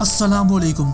अस्सलाम वालेकुम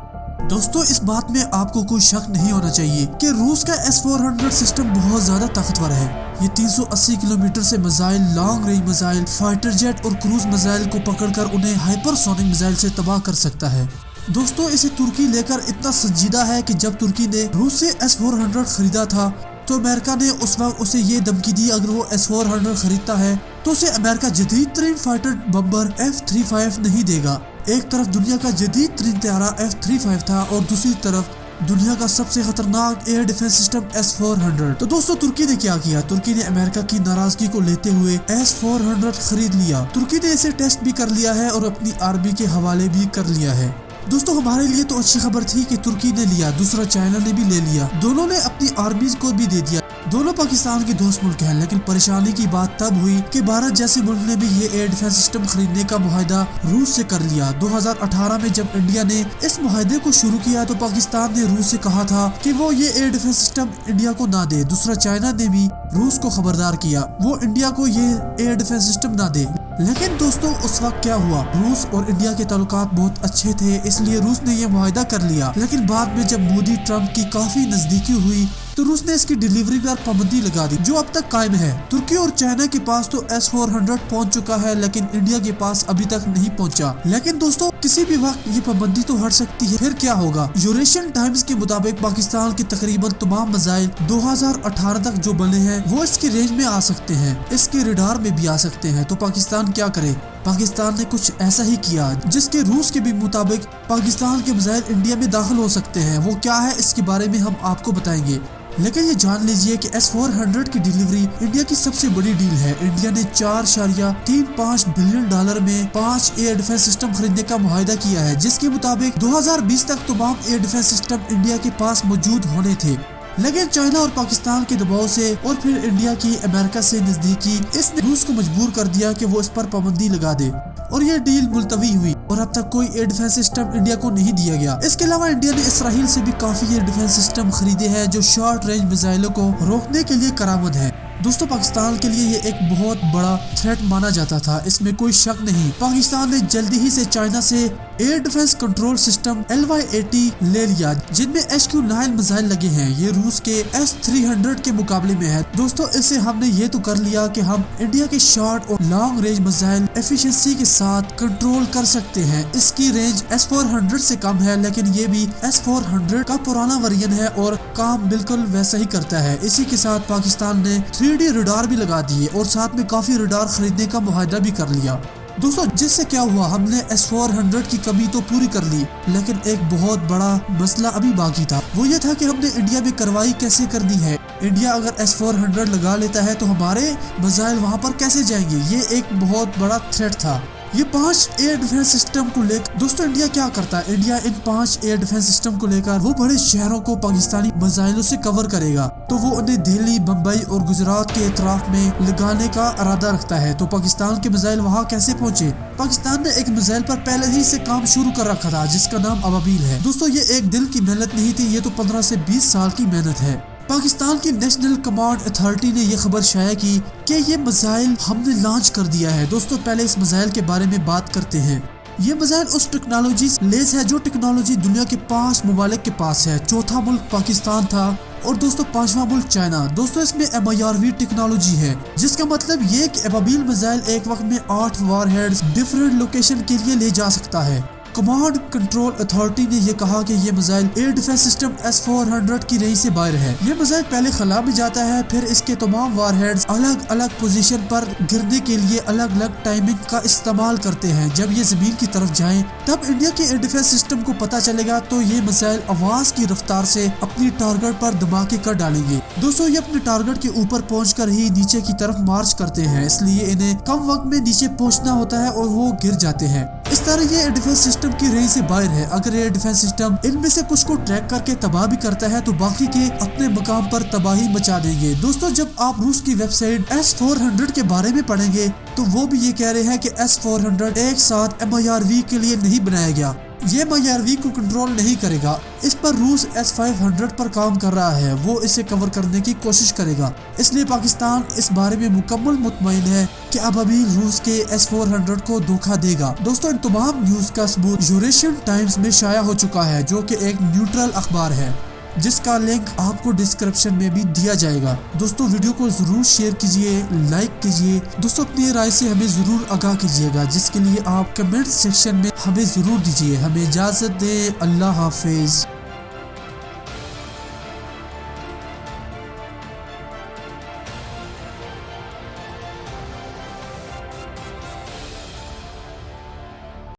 दोस्तों, इस बात में आपको कोई शक नहीं होना चाहिए कि रूस का S-400 सिस्टम बहुत ज्यादा ताकतवर है। ये 380 किलोमीटर से missile, long range missile, fighter jet और क्रूज मिसाइल को पकड़कर उन्हें हाइपरसोनिक मिसाइल से तबाह कर सकता है। दोस्तों, इसे तुर्की लेकर इतना संजीदा है कि जब तुर्की ने रूस से S-400 खरीदा था तो अमेरिका ने उस वक्त उसे ये धमकी दी, अगर वो S-400 खरीदता है तो उसे अमेरिका जदीद तरीन फाइटर बम्बर F-35 नहीं देगा। एक तरफ दुनिया का जदीद तरीन त्यारा F-35 था और दूसरी तरफ दुनिया का सबसे खतरनाक एयर डिफेंस सिस्टम S-400। तो दोस्तों, तुर्की ने क्या किया? तुर्की ने अमेरिका की नाराजगी को लेते हुए S-400 खरीद लिया। तुर्की ने इसे टेस्ट भी कर लिया है और अपनी आर्मी के हवाले भी कर लिया है। दोस्तों, हमारे लिए तो अच्छी खबर थी कि तुर्की ने लिया, दूसरा चाइना ने भी ले लिया, दोनों ने अपनी आर्मीज को भी दे दिया। दोनों पाकिस्तान के दोस्त मुल्क हैं, लेकिन परेशानी की बात तब हुई कि भारत जैसे मुल्क ने भी ये एयर डिफेंस सिस्टम खरीदने का मुआहदा रूस से कर लिया। 2018 में जब इंडिया ने इस मुआहदे को शुरू किया तो पाकिस्तान ने रूस से कहा था कि वो ये एयर डिफेंस सिस्टम इंडिया को ना दे। दूसरा चाइना ने भी रूस को खबरदार किया वो इंडिया को ये एयर डिफेंस सिस्टम ना दे। लेकिन दोस्तों, उस वक्त क्या हुआ? रूस और इंडिया के ताल्लुकात बहुत अच्छे थे, इसलिए रूस ने ये मुआहदा कर लिया। लेकिन बाद में जब मोदी ट्रम्प की काफी नजदीकी हुई तो रूस ने इसकी डिलीवरी पर पाबंदी लगा दी, जो अब तक कायम है। तुर्की और चाइना के पास तो S-400 पहुंच चुका है, लेकिन इंडिया के पास अभी तक नहीं पहुंचा। लेकिन दोस्तों, किसी भी वक्त ये पाबंदी तो हट सकती है। फिर क्या होगा? यूरेशियन टाइम्स के मुताबिक पाकिस्तान के तकरीबन तमाम मिसाइल 2018 तक जो बने हैं वो इसकी रेंज में आ सकते हैं, इसके रडार में भी आ सकते हैं। तो पाकिस्तान क्या करे? पाकिस्तान ने कुछ ऐसा ही किया जिसके रूस के भी मुताबिक पाकिस्तान के मिसाइल इंडिया में दाखिल हो सकते हैं। वो क्या है, इसके बारे में हम आपको बताएंगे। लेकिन ये जान लीजिए कि S-400 की डिलीवरी इंडिया की सबसे बड़ी डील है। इंडिया ने $4.35 बिलियन में 5 एयर डिफेंस सिस्टम खरीदने का मुआहदा किया है, जिसके मुताबिक 2020 तक तमाम एयर डिफेंस सिस्टम इंडिया के पास मौजूद होने थे। लेकिन चाइना और पाकिस्तान के दबाव से और फिर इंडिया की अमेरिका से नजदीकी, इसने रूस को मजबूर कर दिया कि वो इस पर पाबंदी लगा दे और ये डील मुलतवी हुई और अब तक कोई एयर डिफेंस सिस्टम इंडिया को नहीं दिया गया। इसके अलावा इंडिया ने इसराइल से भी काफी एयर डिफेंस सिस्टम खरीदे हैं जो शॉर्ट रेंज मिसाइलों को रोकने के लिए करामद है। दोस्तों, पाकिस्तान के लिए ये एक बहुत बड़ा थ्रेट माना जाता था, इसमें कोई शक नहीं। पाकिस्तान ने जल्दी ही से चाइना से air defence control system LY-80 ले लिया, जिनमें HQ-9 मिसाइल लगे हैं। ये रूस के S-300 के मुकाबले में है। दोस्तों, इससे हमने ये तो कर लिया कि हम इंडिया के शॉर्ट और लॉन्ग रेंज मिसाइल एफिशिएंसी के साथ कंट्रोल कर सकते हैं। इसकी रेंज S-400 से कम है, लेकिन ये भी S-400 का पुराना वर्जन है और काम बिल्कुल वैसा ही करता है। इसी के साथ पाकिस्तान ने 3D रडार भी लगा दिए और साथ में काफी रडार खरीदने का मुआहदा भी कर लिया। दोस्तों, जिससे क्या हुआ? हमने S-400 की कमी तो पूरी कर ली, लेकिन एक बहुत बड़ा मसला अभी बाकी था। वो ये था कि हमने इंडिया में कार्रवाई कैसे करनी है। इंडिया अगर S-400 लगा लेता है तो हमारे मिसाइल वहां पर कैसे जाएंगे? ये एक बहुत बड़ा थ्रेट था। ये 5 एयर डिफेंस सिस्टम को लेकर दोस्तों इंडिया क्या करता है? India in 5 air defence system को लेकर वो बड़े शहरों को पाकिस्तानी मिसाइलों से कवर करेगा। तो वो उन्हें दिल्ली, बम्बई और गुजरात के अतराफ में लगाने का इरादा रखता है। तो पाकिस्तान के मिसाइल वहाँ कैसे पहुँचे? पाकिस्तान ने एक मिसाइल पर पहले ही से काम शुरू कर रखा था, जिसका नाम अबाबील है। दोस्तों, ये एक दिन की मेहनत नहीं थी, ये तो 15 से 20 साल की मेहनत है। पाकिस्तान की नेशनल कमांड अथॉरिटी ने यह खबर शाया की कि ये मिसाइल हमने लॉन्च कर दिया है। दोस्तों, पहले इस मिसाइल के बारे में बात करते हैं। ये मिसाइल उस टेक्नोलॉजी से लेस है जो टेक्नोलॉजी दुनिया के 5 ममालिक के पास है। चौथा मुल्क पाकिस्तान था और दोस्तों 5वां मुल्क चाइना। दोस्तों, इसमें MIRV टेक्नोलॉजी है, जिसका मतलब ये कि अबाबील मिसाइल एक वक्त में 8 वारहेड्स डिफरेंट लोकेशन के लिए ले जा सकता है। कमांड कंट्रोल अथॉरिटी ने यह कहा कि ये missile air defence system S-400 की रेंज से बाहर है। ये मिसाइल पहले खला में जाता है, फिर इसके तमाम वारहेड्स अलग अलग पोजीशन पर गिरने के लिए अलग अलग टाइमिंग का इस्तेमाल करते हैं। जब ये जमीन की तरफ जाएं, तब इंडिया के एयर डिफेंस सिस्टम को पता चलेगा तो ये मिसाइल आवाज की रफ्तार से अपनी टारगेट पर धमाके कर डालेंगे। दोस्तों, ये अपने टारगेट के ऊपर पहुंचकर ही नीचे की तरफ मार्च करते हैं, इसलिए इन्हें कम वक्त में नीचे पहुंचना होता है और वो गिर जाते हैं। इस तरह ये एयर डिफेंस सिस्टम की रेंज से बाहर है। अगर एयर डिफेंस सिस्टम इनमें से कुछ को ट्रैक करके तबाह भी करता है तो बाकी के अपने मकाम पर तबाही मचा देंगे। दोस्तों, जब आप रूस की वेबसाइट S-400 के बारे में पढ़ेंगे तो वो भी ये कह रहे हैं कि S-400 एक साथ MIRV के लिए नहीं बनाया गया। یہ معیار کو کنٹرول نہیں کرے گا۔ اس پر روس S-500 پر کام کر رہا ہے، وہ اسے کور کرنے کی کوشش کرے گا، اس لیے پاکستان اس بارے میں مکمل مطمئن ہے کہ اب ابھی روس کے S-400 کو دھوکہ دے گا۔ دوستو ان تمام نیوز کا ثبوت یوریشین ٹائمز میں شائع ہو چکا ہے، جو کہ ایک نیوٹرل اخبار ہے، جس کا لنک آپ کو ڈسکرپشن میں بھی دیا جائے گا۔ دوستو ویڈیو کو ضرور شیئر کیجئے، لائک کیجئے، دوستو اپنی رائے سے ہمیں ضرور آگاہ کیجئے گا، جس کے لیے آپ کمنٹ سیکشن میں ہمیں ضرور دیجئے۔ ہمیں اجازت دیں، اللہ حافظ۔